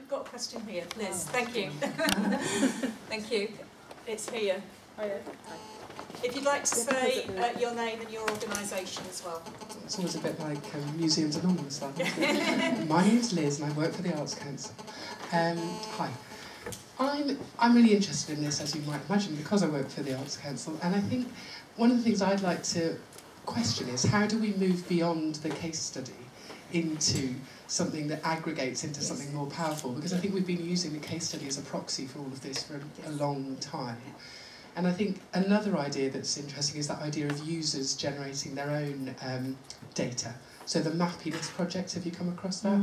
I've got a question here. Liz, thank you. Thank you. It's here. If you'd like to say your name and your organisation as well. It's always a bit like Museums Anonymous, that, isn't it? My name's Liz and I work for the Arts Council. Hi. I'm really interested in this, as you might imagine, because I work for the Arts Council, and I think one of the things I'd like to question is how do we move beyond the case study into something that aggregates into something more powerful, because I think we've been using the case study as a proxy for all of this for a long time. And I think another idea that's interesting is that idea of users generating their own data. So the Mappiness project, have you come across that?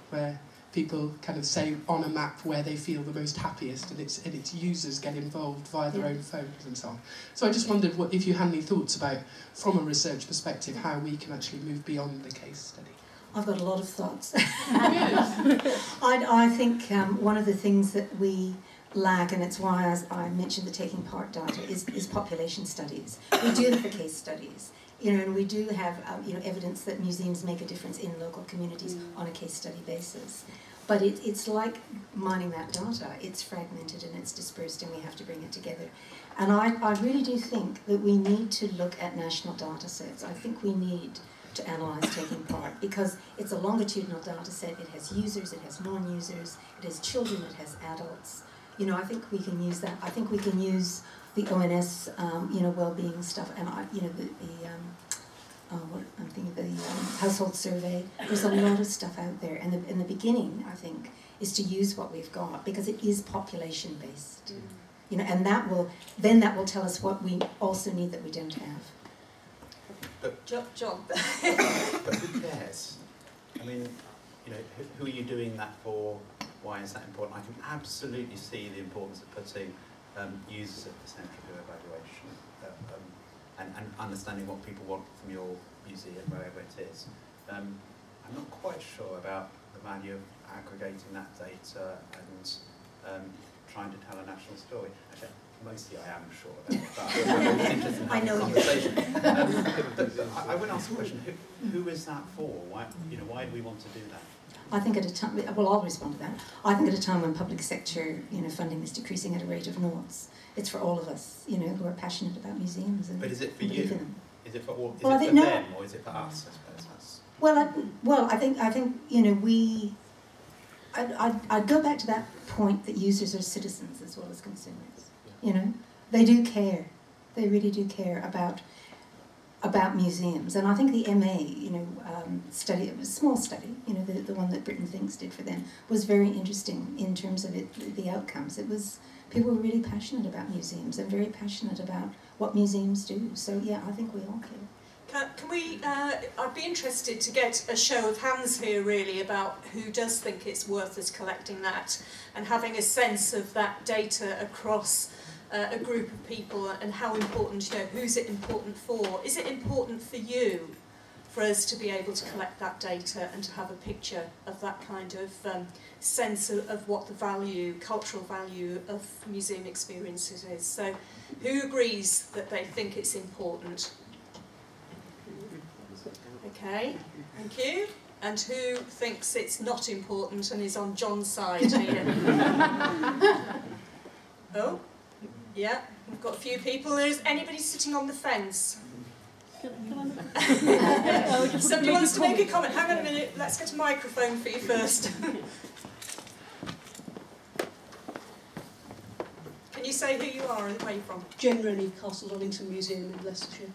Where people kind of say on a map where they feel the most happiest, and its users get involved via their own phones and so on. So I just wondered if you had any thoughts about, from a research perspective, how we can actually move beyond the case study. I've got a lot of thoughts. I think one of the things that we lack, and it's why I mentioned the taking part data, is population studies. We do have the case studies, and we do have evidence that museums make a difference in local communities on a case study basis. But it's like mining that data. It's fragmented and it's dispersed, and we have to bring it together. And I really do think that we need to look at national data sets. I think we need to analyse taking part, because it's a longitudinal data set. It has users, it has non-users, it has children, it has adults. I think we can use that. I think we can use the ONS, well-being stuff, and what I'm thinking, the household survey. There's a lot of stuff out there, and in the beginning, I think, is to use what we've got, because it is population-based. And that will tell us what we also need that we don't have. But John. But who cares? I mean, who are you doing that for? Why is that important? I can absolutely see the importance of putting users at the centre of your evaluation and understanding what people want from your museum, wherever it is. I'm not quite sure about the value of aggregating that data and trying to tell a national story. Actually, mostly I am sure about it, but I'm interested in having a conversation. But I would ask a question, who is that for? Why do we want to do that? I think at a time, well, I'll respond to that. I think at a time when public sector, funding is decreasing at a rate of knots, it's for all of us, who are passionate about museums and But is it for believe you? in them. Is it for all? Is Well, it for them, or is it for us? I suppose that's. Well, I think I'd go back to that point that users are citizens as well as consumers. They do care. They really do care about museums, and I think the MA, study, it was a small study, the one that Britain Thinks did for them, was very interesting in terms of the outcomes. It was, people were really passionate about museums and very passionate about what museums do. So yeah, I think we all care. Can we, I'd be interested to get a show of hands here really about who does think it's worth us collecting that and having a sense of that data across a group of people, and how important, who's it important for? Is it important for you, for us to be able to collect that data and to have a picture of that kind of sense of what the value, cultural value of museum experiences is? So who agrees that they think it's important? Okay, thank you. And who thinks it's not important and is on John's side here? Oh? Yeah, we've got a few people. Is anybody sitting on the fence? Somebody wants to make a comment. Hang on a minute, let's get a microphone for you first. Can you say who you are and where you're from? Generally, Castle Donington Museum in Leicestershire.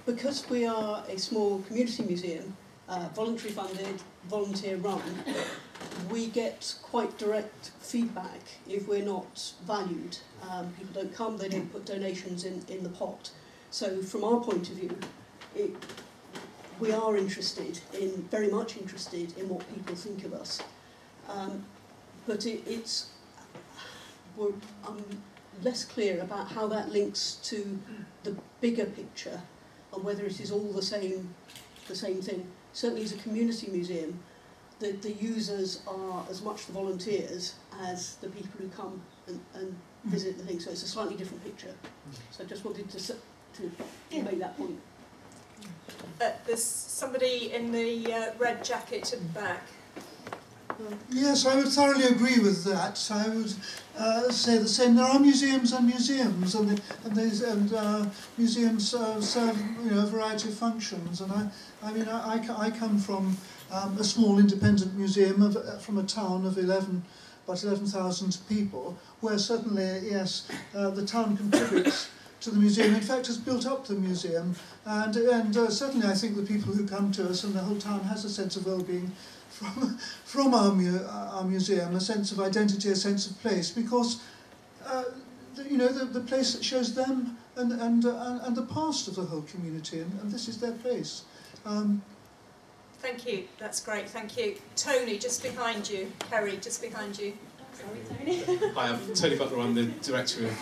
Because we are a small community museum, voluntary funded, volunteer run, we get quite direct feedback if we're not valued. People don't come, they don't put donations in the pot. So from our point of view, we are very much interested in what people think of us. But I'm less clear about how that links to the bigger picture and whether it is all the same thing. Certainly as a community museum, the users are as much the volunteers as the people who come and visit the thing, so it's a slightly different picture. So I just wanted to make that point. There's somebody in the red jacket at the back. Yes, I would thoroughly agree with that. I would say the same. There are museums and museums, and museums serve a variety of functions. And I come from a small independent museum from a town of about 11,000 people, where certainly, yes, the town contributes to the museum. In fact, has built up the museum, and certainly I think the people who come to us and the whole town has a sense of well-being from our museum, a sense of identity, a sense of place, because the place shows them and the past of the whole community, and this is their place. Thank you, that's great, thank you. Tony, just behind you. Kerry, just behind you. Sorry, Tony. Hi, I'm Tony Butler, I'm the Director of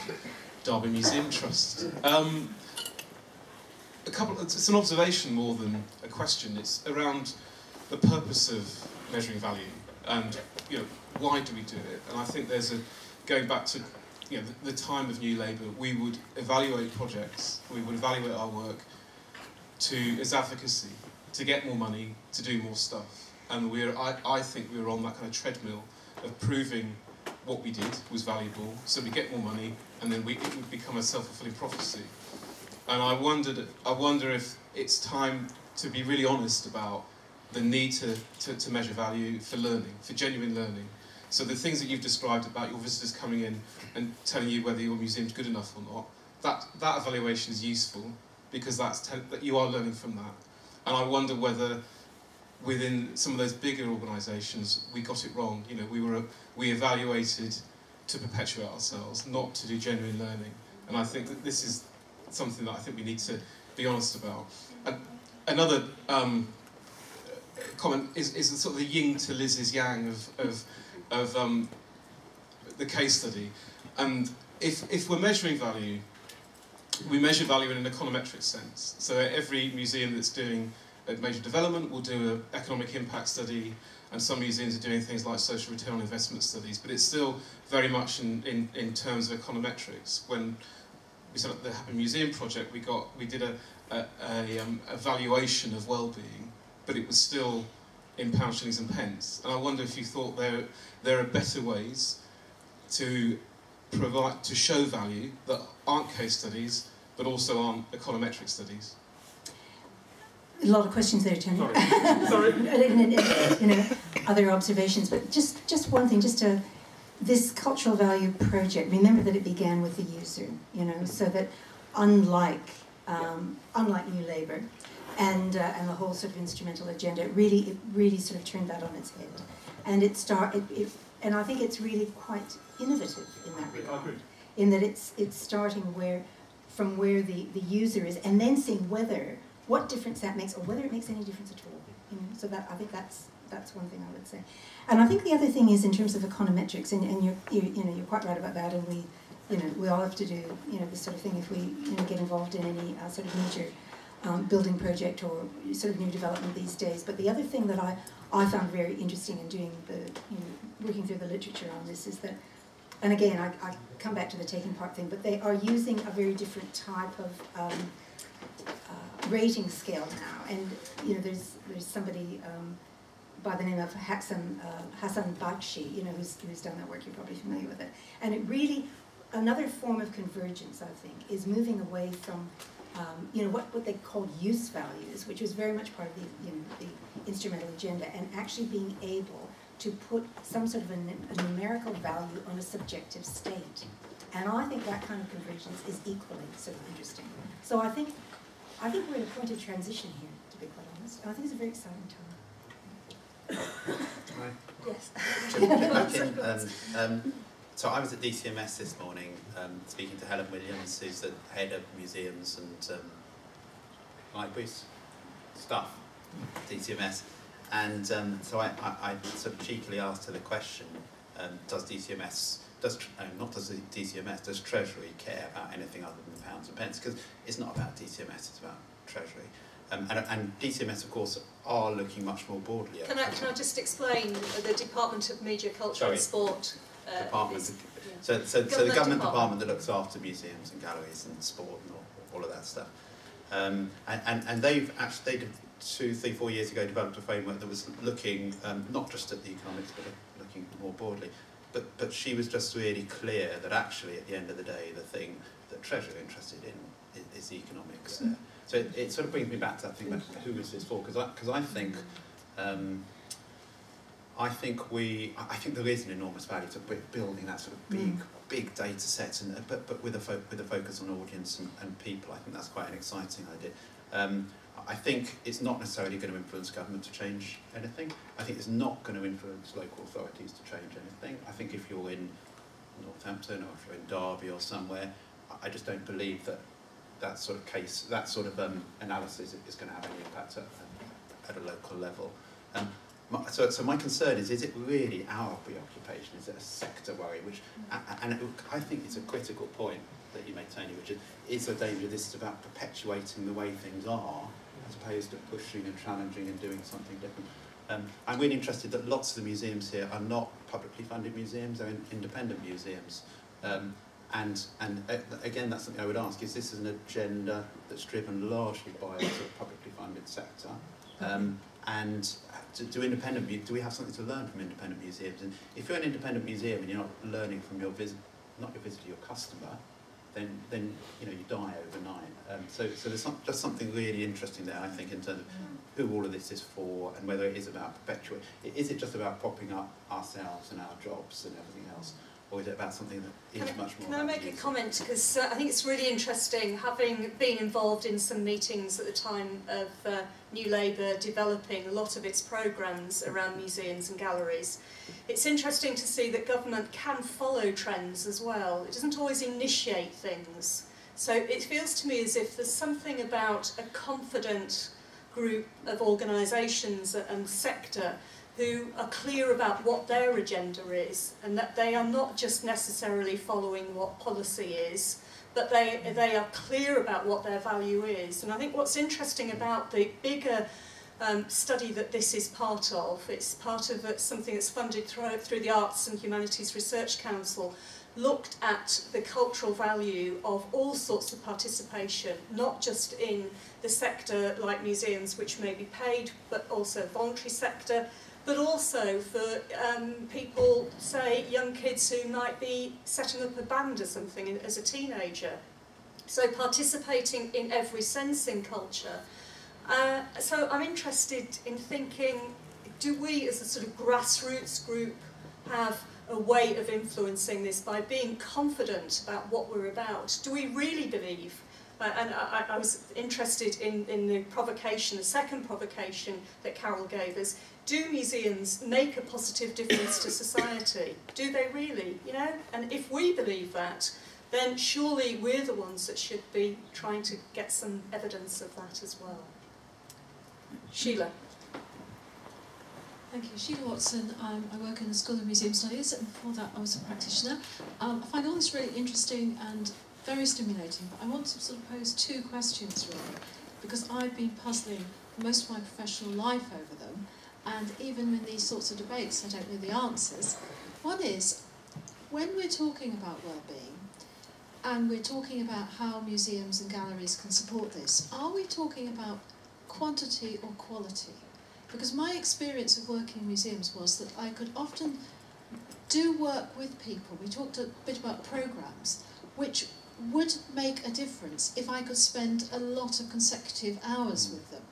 Derby Museum Trust. It's an observation more than a question. It's around the purpose of measuring value and why do we do it? And I think there's going back to the time of New Labour, we would evaluate projects, we would evaluate our work as advocacy, to get more money, to do more stuff. And I think we were on that kind of treadmill of proving what we did was valuable, so we get more money, and then it would become a self-fulfilling prophecy. And I wonder if it's time to be really honest about the need to measure value for learning, for genuine learning. So the things that you've described about your visitors coming in and telling you whether your museum's good enough or not, that evaluation is useful, because that you are learning from that. And I wonder whether within some of those bigger organisations we got it wrong. We evaluated to perpetuate ourselves, not to do genuine learning. And I think that this is something that I think we need to be honest about. Another comment is sort of the yin to Liz's yang of the case study. And if we're measuring value, we measure value in an econometric sense. So every museum that's doing a major development will do an economic impact study, and some museums are doing things like social return on investment studies, but it's still very much in terms of econometrics. When we set up the Happy Museum project, we did a valuation of well-being, but it was still in pounds, shillings and pence. And I wonder if you thought there are better ways to show value that aren't case studies, but also aren't econometric studies. A lot of questions there, Tony. Sorry. Other observations, but just one thing, this cultural value project, remember that it began with the user, so that unlike New Labour and the whole sort of instrumental agenda, it really sort of turned that on its head. And and I think it's really quite innovative in that regard. In that it's starting from where the user is, and then seeing what difference that makes, or whether it makes any difference at all. So I think that's one thing I would say. And I think the other thing is in terms of econometrics, and you're quite right about that. And we all have to do this sort of thing if we get involved in any sort of major building project or sort of new development these days. But the other thing that I found very interesting in doing working through the literature on this is that, and again I come back to the taking part thing, but they are using a very different type of rating scale now, and there's somebody by the name of Hassan Bakshi, who's done that work. You're probably familiar with it, and it really, another form of convergence, I think, is moving away from what they called use values, which was very much part of the instrumental agenda, and actually being able to put some sort of a numerical value on a subjective state. And I think that kind of convergence is equally sort of interesting. So I think we're at a point of transition here, to be quite honest. I think it's a very exciting time. Right. Yes. So I was at DCMS this morning speaking to Helen Williams, who's the head of museums and libraries stuff, DCMS. And so I sort of cheekily asked her the question, does Treasury care about anything other than pounds and pence? Because it's not about DCMS, it's about Treasury. And DCMS, of course, are looking much more broadly. Can I just explain the Department of Media, Culture and Sport? So the government department that looks after museums and galleries and sport and all of that stuff. And they've 2, 3, 4 years ago developed a framework that was looking not just at the economics but looking more broadly. But she was just really clear that actually at the end of the day the thing that Treasure are interested in is the economics there. So it sort of brings me back to that thing about who is this for, because I think there is an enormous value to building that sort of big data set, but with a focus on audience and people. I think that's quite an exciting idea. I think it's not necessarily going to influence government to change anything. I think it's not going to influence local authorities to change anything. I think if you're in Northampton or if you're in Derby or somewhere, I just don't believe that sort of case, that sort of analysis is going to have any impact at a local level. So my concern is it really our preoccupation? Is it a sector worry? I think it's a critical point that you made, Tony, which is the danger. This is about perpetuating the way things are, as opposed to pushing and challenging and doing something different. I'm really interested that lots of the museums here are not publicly funded museums, they're independent museums. And again, that's something I would ask, is this an agenda that's driven largely by a sort of publicly funded sector? And do we have something to learn from independent museums? And if you're an independent museum and you're not learning from your visit, not your visitor, your customer, then you die overnight. So there's just something really interesting there, I think, in terms of who all of this is for and whether it is about perpetuating. Is it just about propping up ourselves and our jobs and everything else? Or is it about something that is much more? Can I make a comment? Because I think it's really interesting, having been involved in some meetings at the time of New Labour developing a lot of its programmes around museums and galleries. It's interesting to see that government can follow trends as well. It doesn't always initiate things. So it feels to me as if there's something about a confident group of organisations and sector who are clear about what their agenda is, and that they are not just necessarily following what policy is, but they are clear about what their value is. And I think what's interesting about the bigger study that this is part of, it's part of something that's funded through the Arts and Humanities Research Council, looked at the cultural value of all sorts of participation, not just in the sector like museums, which may be paid, but also voluntary sector, but also for people, say, young kids who might be setting up a band or something as a teenager. So participating in every sense in culture. So I'm interested in thinking, do we as a sort of grassroots group have a way of influencing this by being confident about what we're about? Do we really believe? And I was interested in the provocation, the second provocation that Carol gave us. Do museums make a positive difference to society? Do they really? And if we believe that, then surely we're the ones that should be trying to get some evidence of that as well. Sheila. Thank you. Sheila Watson. I work in the School of Museum Studies, and before that I was a practitioner. I find all this really interesting and very stimulating, but I want to sort of pose two questions really, because I've been puzzling most of my professional life over them, and even in these sorts of debates I don't know the answers. One is, when we're talking about well-being, and we're talking about how museums and galleries can support this, are we talking about quantity or quality? Because my experience of working in museums was that I could often do work with people. We talked a bit about programmes, which would make a difference if I could spend a lot of consecutive hours with them.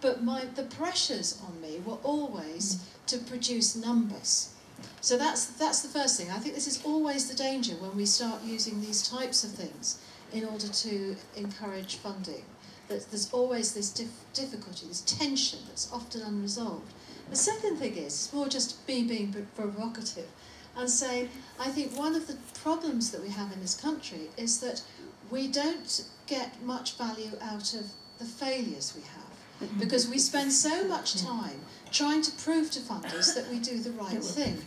But the pressures on me were always to produce numbers. So that's the first thing. I think this is always the danger when we start using these types of things in order to encourage funding. That there's always this difficulty, this tension that's often unresolved. The second thing is, it's more just me being provocative and saying, I think one of the problems that we have in this country is that we don't get much value out of the failures we have, because we spend so much time trying to prove to funders that we do the right thing.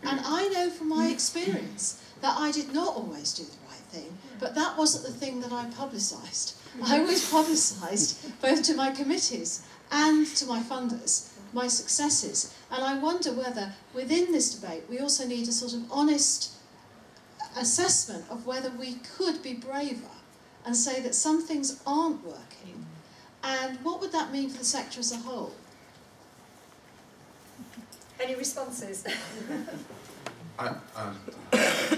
And I know from my experience that I did not always do the right thing, but that wasn't the thing that I publicised. I always publicised, both to my committees and to my funders, my successes. And I wonder whether, within this debate, we also need a sort of honest assessment of whether we could be braver and say that some things aren't working, And what would that mean for the sector as a whole? Any responses?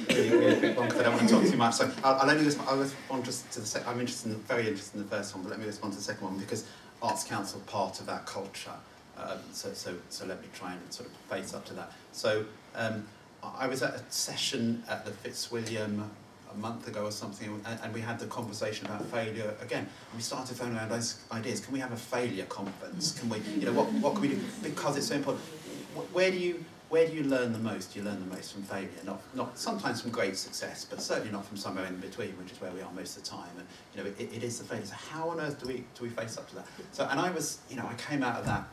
Really quick one because I don't want to talk too much. So I'll only respond. I'll respond just to the I'm very interested in the first one, but let me respond to the second one because Arts Council part of that culture. So let me try and sort of face up to that. So I was at a session at the Fitzwilliam a month ago or something, and we had the conversation about failure again. We started throwing around those ideas. Can we have a failure conference? Can we, what can we do? Because it's so important. Where do you learn the most? You learn the most from failure, not sometimes from great success, but certainly not from somewhere in between, which is where we are most of the time. And it is the failure. So how on earth do we face up to that? So and I was, I came out of that.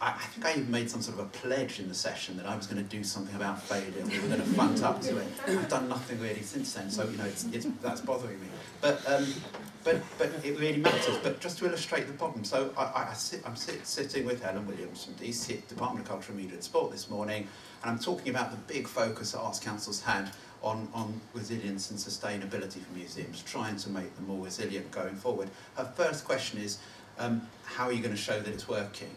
I think I even made some sort of a pledge in the session that I was going to do something about failure. We were going to front up to it. I've done nothing really since then, so that's bothering me. But it really matters. But just to illustrate the problem, so I'm sitting with Helen Williams from DC Department of Culture, Media and Sport this morning, and I'm talking about the big focus that Arts Council's had on resilience and sustainability for museums, trying to make them more resilient going forward. Her first question is, how are you going to show that it's working?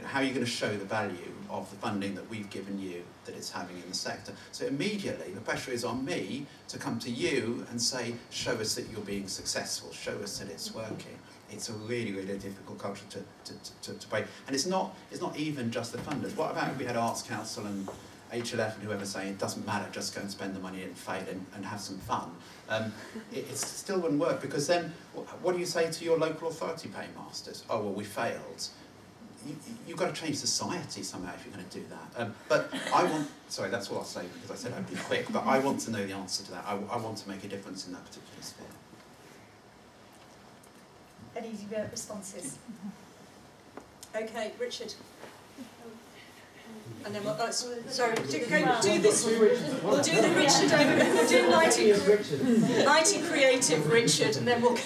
How are you going to show the value of the funding that we've given you that it's having in the sector? So immediately the pressure is on me to come to you and say, show us that you're being successful, show us that it's working. It's a really, really difficult culture to break. And it's not even just the funders. What about if we had Arts Council and HLF and whoever saying it doesn't matter, just go and spend the money and fail and have some fun? It still wouldn't work, because then what do you say to your local authority paymasters? Oh, well, we failed. You've got to change society somehow if you're going to do that. But I want, sorry, that's what I'll say because I said I'd be quick, but I want to know the answer to that. I want to make a difference in that particular sphere. Any responses? Okay, Richard. And then we'll, sorry, do this. We'll do the Richard over. We'll do 90 creative Richard, and then we'll go.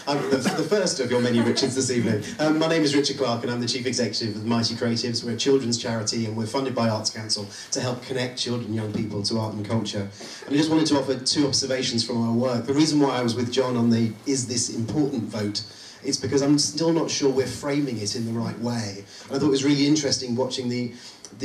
I'm the first of your many Richards this evening. My name is Richard Clark and I'm the Chief Executive of Mighty Creatives. We're a children's charity and we're funded by Arts Council to help connect children and young people to art and culture. And I just wanted to offer 2 observations from our work. The reason why I was with John on the "is this important" vote is because I'm still not sure we're framing it in the right way. And I thought it was really interesting watching the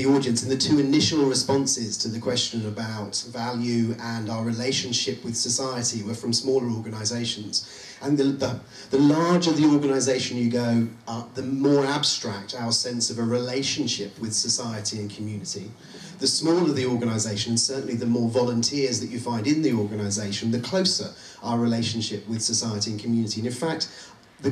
audience and the 2 initial responses to the question about value and our relationship with society were from smaller organisations. And the larger the organisation you go, the more abstract our sense of a relationship with society and community. The smaller the organisation, and certainly the more volunteers that you find in the organisation, the closer our relationship with society and community. And in fact,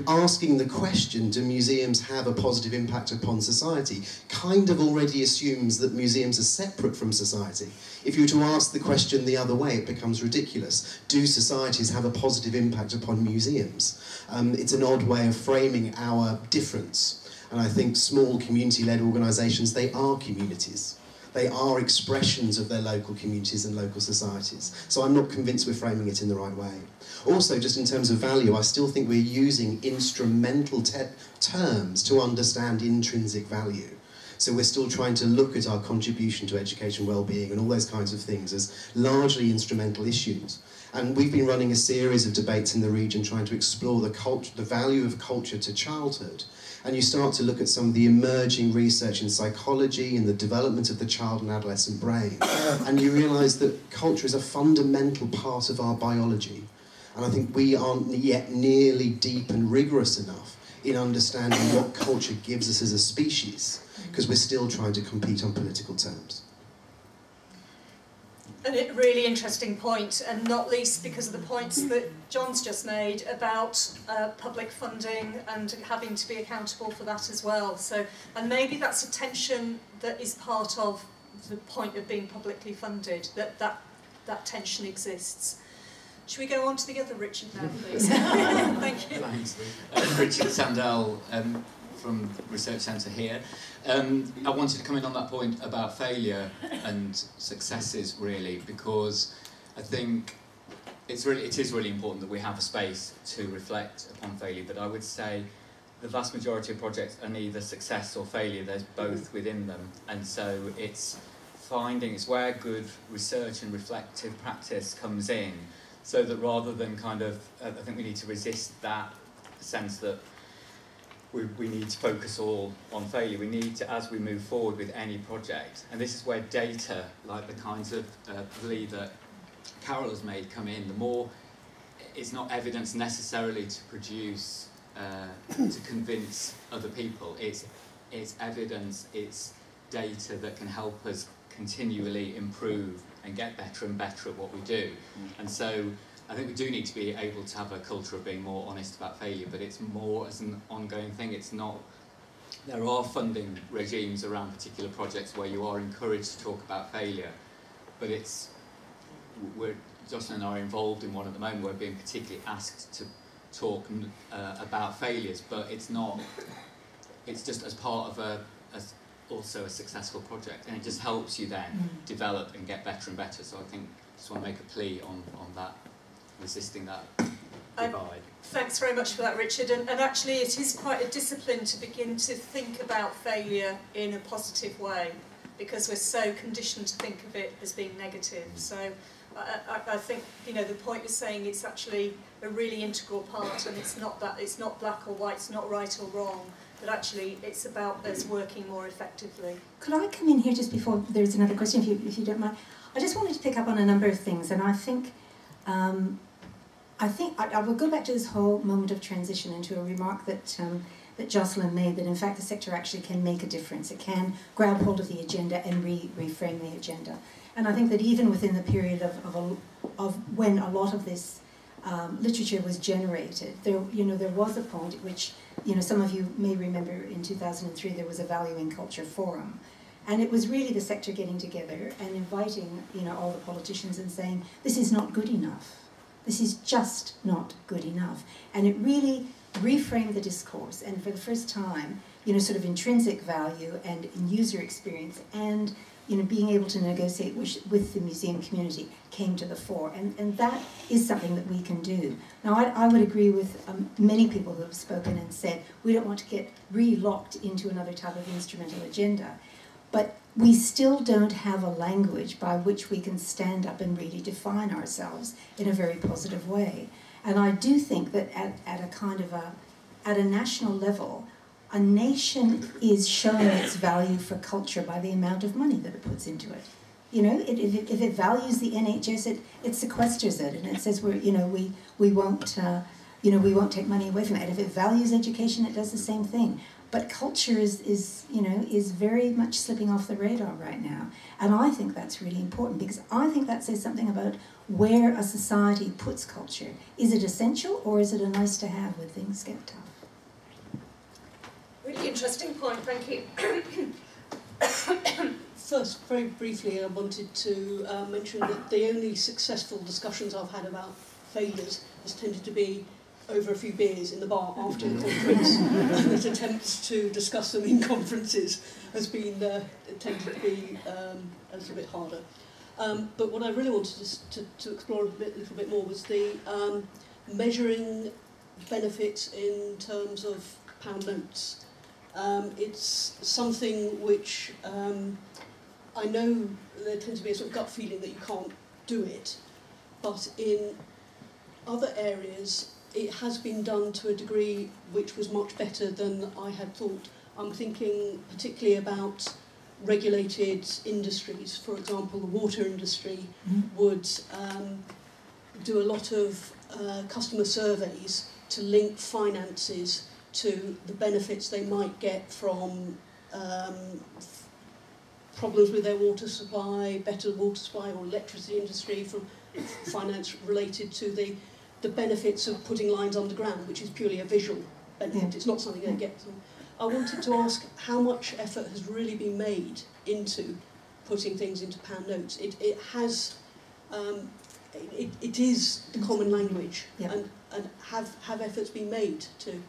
asking the question, do museums have a positive impact upon society, kind of already assumes that museums are separate from society. If you were to ask the question the other way, it becomes ridiculous. Do societies have a positive impact upon museums? It's an odd way of framing our difference. And I think small community-led organisations, they are communities. They are expressions of their local communities and local societies. So I'm not convinced we're framing it in the right way. Also, just in terms of value, I still think we're using instrumental terms to understand intrinsic value. So we're still trying to look at our contribution to education, well-being, and all those kinds of things as largely instrumental issues. And we've been running a series of debates in the region trying to explore the value of culture to childhood. And you start to look at some of the emerging research in psychology and the development of the child and adolescent brain, and you realise that culture is a fundamental part of our biology. And I think we aren't yet nearly deep and rigorous enough in understanding what culture gives us as a species, because we're still trying to compete on political terms. A really interesting point, and not least because of the points that John's just made about public funding and having to be accountable for that as well. So, and maybe that's a tension that is part of the point of being publicly funded, that tension exists. Should we go on to the other Richard now, please? Thank you. Thanks. Richard Sandall from the Research Centre here. I wanted to come in on that point about failure and successes, really, because I think it is really important that we have a space to reflect upon failure, but I would say the vast majority of projects are neither success or failure, there's both within them, and so it's where good research and reflective practice comes in. So that rather than kind of, I think we need to resist that sense that we need to focus all on failure. We need to, as we move forward with any project, and this is where data, like the kinds of plea that Carol has made, come in. The more, it's not evidence necessarily to produce, to convince other people. It's evidence, it's data that can help us continually improve and get better and better at what we do. And so I think we do need to be able to have a culture of being more honest about failure, but it's more as an ongoing thing. It's not, there are funding regimes around particular projects where you are encouraged to talk about failure, but it's, Jocelyn and I are involved in one at the moment where we're being particularly asked to talk about failures, but it's not, it's just as part of also a successful project, and it just helps you then develop and get better and better. So I think I just want to make a plea on that, resisting that divide. Thanks very much for that, Richard. And actually it is quite a discipline to begin to think about failure in a positive way, because we're so conditioned to think of it as being negative. So I think, you know, the point is saying it's actually a really integral part, and it's not black or white, it's not right or wrong, but actually it's about us working more effectively. Could I come in here just before there's another question, if you don't mind? I just wanted to pick up on a number of things, and I think I will go back to this whole moment of transition and to a remark that that Jocelyn made, that in fact the sector actually can make a difference. It can grab hold of the agenda and reframe the agenda. And I think that even within the period of when a lot of this literature was generated, there was a point at which, some of you may remember in 2003 there was a Valuing Culture Forum. And it was really the sector getting together and inviting, all the politicians and saying, this is not good enough. This is just not good enough. And it really reframed the discourse. And for the first time, sort of intrinsic value and user experience and, being able to negotiate with the museum community came to the fore. And that is something that we can do. Now, I would agree with many people who have spoken and said, we don't want to get re-locked into another type of instrumental agenda. But we still don't have a language by which we can stand up and really define ourselves in a very positive way. And I do think that at a national level, a nation is showing its value for culture by the amount of money that it puts into it. If it values the NHS, it sequesters it, and it says we won't take money away from it. And if it values education, it does the same thing. But culture is very much slipping off the radar right now. And I think that's really important, because I think that says something about where a society puts culture. Is it essential, or is it a nice to have when things get tough? Really interesting point, thank you. First, very briefly, I wanted to mention that the only successful discussions I've had about failures has tended to be over a few beers in the bar after the conference, and that attempts to discuss them in conferences has been tended to be a little bit harder. But what I really wanted to explore a little bit more was the measuring benefits in terms of pound notes. It's something which I know there tends to be a sort of gut feeling that you can't do it, but in other areas it has been done to a degree which was much better than I had thought. I'm thinking particularly about regulated industries. For example, the water industry would do a lot of customer surveys to link finances to the benefits they might get from problems with their water supply, better water supply, or electricity industry, from finance related to the benefits of putting lines underground, which is purely a visual benefit. It's not something they get. I wanted to ask how much effort has really been made into putting things into pound notes. It is the common language, and have efforts been made to.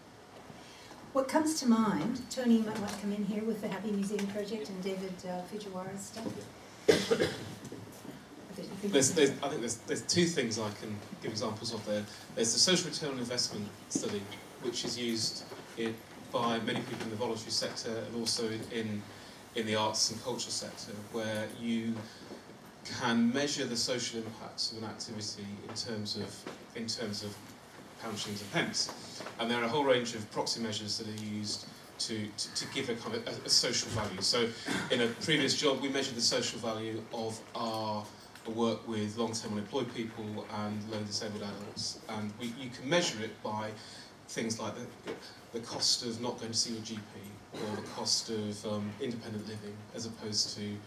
What comes to mind, Tony might want to come in here with the Happy Museum Project and David Fujiwara's stuff. I think there's two things I can give examples of there. There's the social return on investment study, which is used by many people in the voluntary sector and also in the arts and culture sector, where you can measure the social impacts of an activity in terms of pounds, shillings and pence. And there are a whole range of proxy measures that are used to give a kind of a social value. So in a previous job, we measured the social value of our work with long-term unemployed people and low disabled adults. And you can measure it by things like the cost of not going to see your GP, or the cost of independent living as opposed to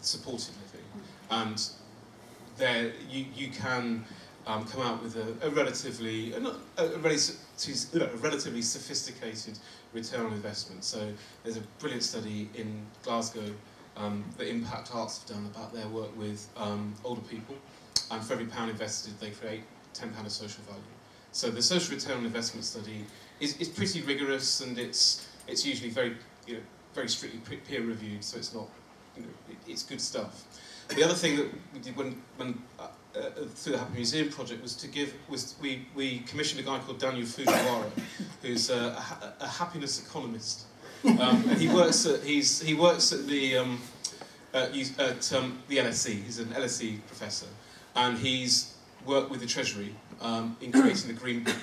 supported living. And there you can come out with a relatively sophisticated return on investment. So there's a brilliant study in Glasgow that Impact Arts have done about their work with older people, and for every £1 invested they create £10 of social value. So the social return on investment study is pretty rigorous, and it's usually very strictly peer reviewed, so it's not, it's good stuff. The other thing that we did when through the Happy Museum project was we commissioned a guy called Daniel Fujiwara, who's a happiness economist, and he works at the LSE. He's an LSE professor, and he's worked with the Treasury in creating the Green Book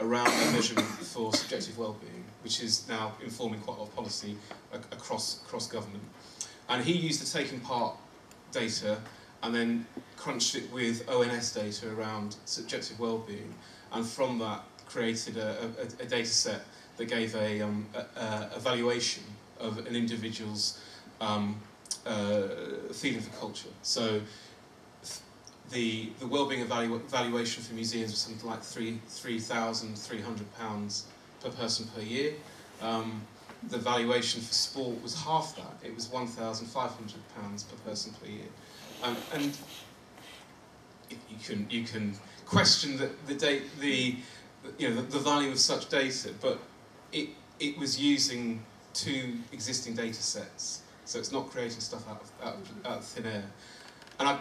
around a measurement for subjective well-being, which is now informing quite a lot of policy across government. And he used the taking part data and then crunched it with ONS data around subjective well-being, and from that created a data set that gave a valuation of an individual's feeling for culture. So the well-being evaluation for museums was something like £3,300 per person per year. The valuation for sport was half that. It was £1,500 per person per year. And you can question the value of such data, but it was using 2 existing data sets, so it's not creating stuff out of thin air. And I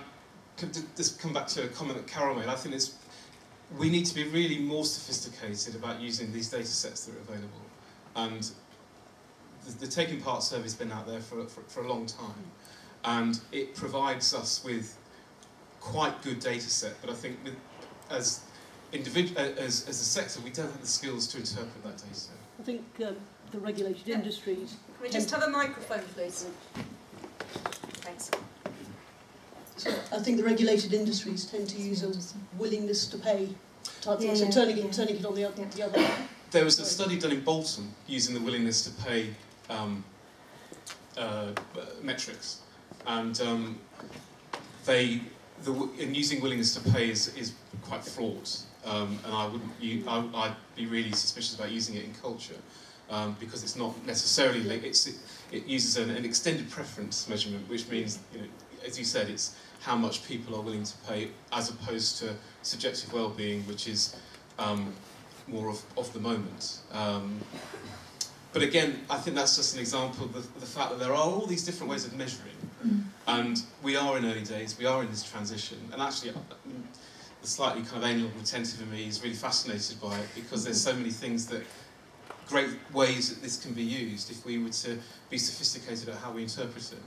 could just come back to a comment that Carol made. I think we need to be really more sophisticated about using these data sets that are available. And the Taking Part survey has been out there for a long time, and it provides us with quite good data set, but I think as a sector, we don't have the skills to interpret that data. I think the regulated industries... Can we just have a microphone, please? Thanks. So I think the regulated industries tend to use a willingness to pay type thing, so turning it on the other. There was a study done in Bolton using the willingness to pay metrics, and using willingness to pay is quite fraught, and I'd be really suspicious about using it in culture, because it's not necessarily it uses an extended preference measurement, which means, as you said, it's how much people are willing to pay, as opposed to subjective well-being, which is more of the moment. But again, I think that's just an example of the fact that there are all these different ways of measuring, and we are in early days, we are in this transition, and actually the slightly kind of anal retentive in me is really fascinated by it, because there's so many things great ways that this can be used if we were to be sophisticated at how we interpret it.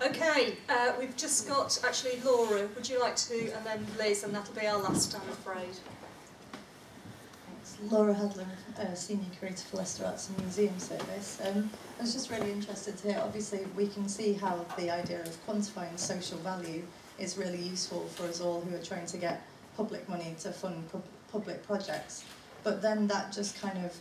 Okay, we've just got, actually, Laura, would you like to, and then Liz, and that'll be our last, I'm afraid. Laura Hadler, Senior Curator for Leicester Arts and Museum Service. I was just really interested to hear, obviously we can see how the idea of quantifying social value is really useful for us all who are trying to get public money to fund public projects, but then that just kind of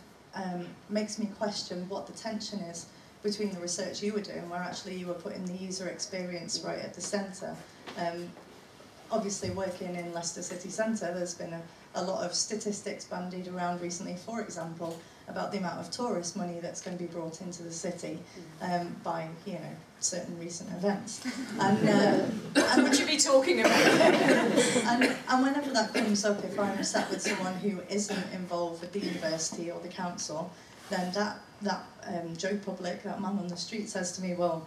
makes me question what the tension is between the research you were doing, where actually you were putting the user experience right at the centre. Obviously working in Leicester City Centre, there's been a lot of statistics bandied around recently, for example, about the amount of tourist money that's going to be brought into the city by, certain recent events. And what would you be talking about? and whenever that comes up, if I'm sat with someone who isn't involved with the university or the council, then that Joe Public, that man on the street, says to me, well,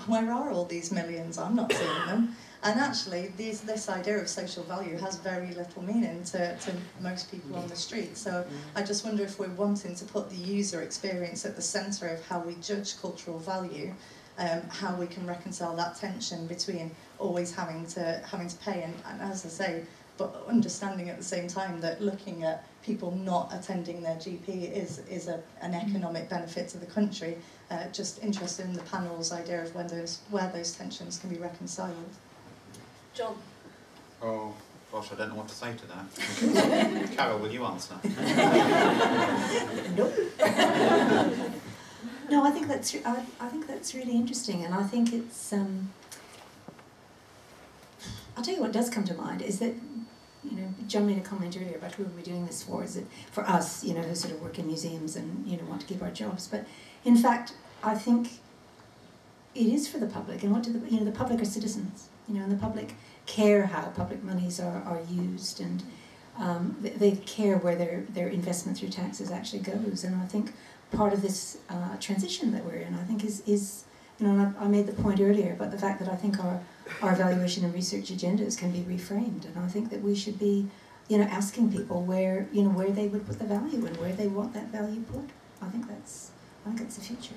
where are all these millions? I'm not seeing them. And actually, this idea of social value has very little meaning to most people on the street. So I just wonder if we're wanting to put the user experience at the centre of how we judge cultural value, how we can reconcile that tension between always having to pay and as I say, but understanding at the same time that looking at people not attending their GP is an economic benefit to the country. Just interested in the panel's idea of where those tensions can be reconciled. John. Oh, gosh, I don't know what to say to that. Carol, will you answer? Nope. No, I think that's really interesting, and I think it's. I'll tell you what does come to mind is that, you know, John made a comment earlier about who are we doing this for? Is it for us, you know, who sort of work in museums and, you know, want to keep our jobs? But in fact, I think it is for the public. And what do the, you know, the public are citizens, you know, and the public care how public monies are used, and they care where their investment through taxes actually goes. And I think part of this transition that we're in, I think is you know, and I made the point earlier about the fact that I think our evaluation and research agendas can be reframed, and I think that we should be, you know, asking people where, you know, where they would put the value and where they want that value put. I think that's the future.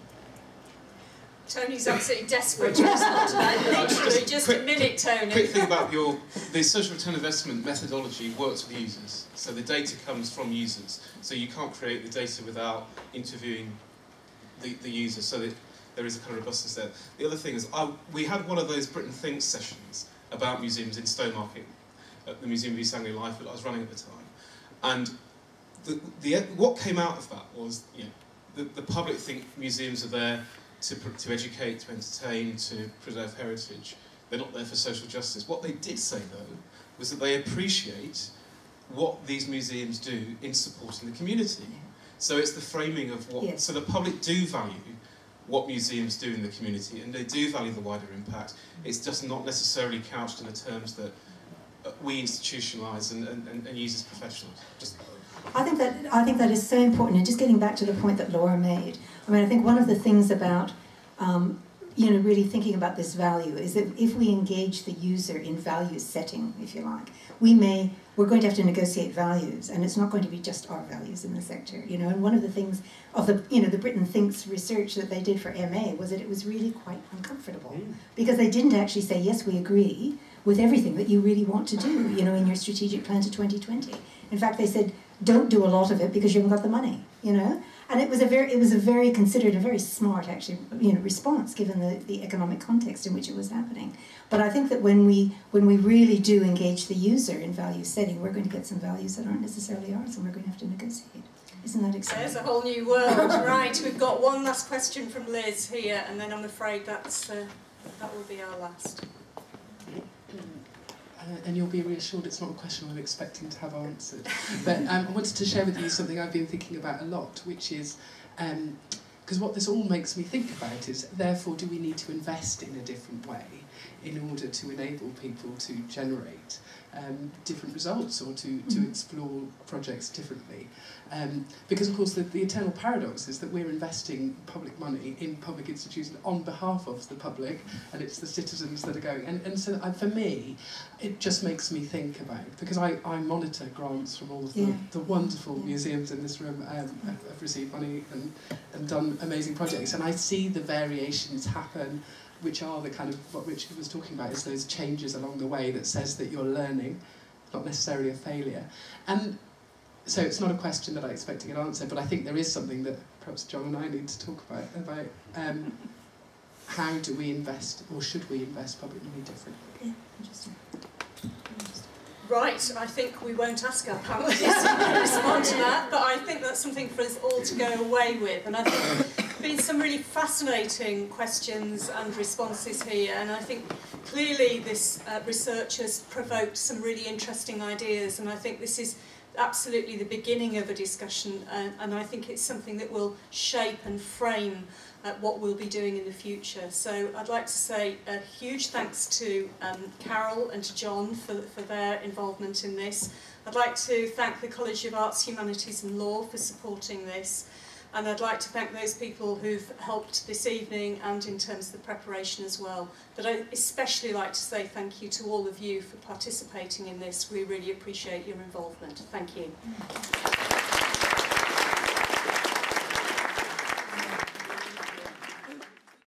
Tony's absolutely desperate to respond to that. Literally, just a minute, Tony. Quick thing about the social return investment methodology works with users. So the data comes from users. So you can't create the data without interviewing the user. So that there is a kind of robustness there. The other thing is, we had one of those Britain Thinks sessions about museums in Stowmarket at the Museum of East Anglia Life that I was running at the time. And what came out of that was, you know, the public think museums are there to educate, to entertain, to preserve heritage. They're not there for social justice. What they did say, though, was that they appreciate what these museums do in supporting the community. So it's the framing of what... Yes. So the public do value what museums do in the community, and they do value the wider impact. It's just not necessarily couched in the terms that we institutionalise and use as professionals. I think that is so important, and just getting back to the point that Laura made, I mean, I think one of the things about you know, really thinking about this value is that if we engage the user in value setting, if you like, we're going to have to negotiate values, and it's not going to be just our values in the sector, you know. And one of the things of the, you know, the Britain Thinks research that they did for MA was that it was really quite uncomfortable, because they didn't actually say, yes, we agree with everything that you really want to do, you know, in your strategic plan to 2020. In fact, they said, don't do a lot of it because you haven't got the money, you know. And it was a very considered and very smart, actually, you know, response given the economic context in which it was happening. But I think that when we really do engage the user in value setting, we're going to get some values that aren't necessarily ours, and we're going to have to negotiate. Isn't that exciting? There's a whole new world. Right, we've got one last question from Liz here, and then I'm afraid that will be our last. And you'll be reassured it's not a question I'm expecting to have answered. But I wanted to share with you something I've been thinking about a lot, which is, because what this all makes me think about is, therefore, do we need to invest in a different way in order to enable people to generate different results, or to explore projects differently? Because, of course, the eternal paradox is that we're investing public money in public institutions on behalf of the public, and it's the citizens that are going. And so, for me, it just makes me think about, because I monitor grants from all of the wonderful museums in this room, have received money and done amazing projects, and I see the variations happen, which are the kind of what Richard was talking about, is those changes along the way that says that you're learning, not necessarily a failure. And so it's not a question that I expect to get answered, but I think there is something that perhaps John and I need to talk about how do we invest, or should we invest public money differently? Yeah, interesting. Right, I think we won't ask our panellists to respond to that, but I think that's something for us all to go away with. And I think there have been some really fascinating questions and responses here, and I think clearly this research has provoked some really interesting ideas, and I think this is absolutely the beginning of a discussion, and I think it's something that will shape and frame what we'll be doing in the future. So I'd like to say a huge thanks to Carol and to John for their involvement in this. I'd like to thank the College of Arts, Humanities and Law for supporting this, and I'd like to thank those people who've helped this evening and in terms of the preparation as well. But I'd especially like to say thank you to all of you for participating in this. We really appreciate your involvement. Thank you.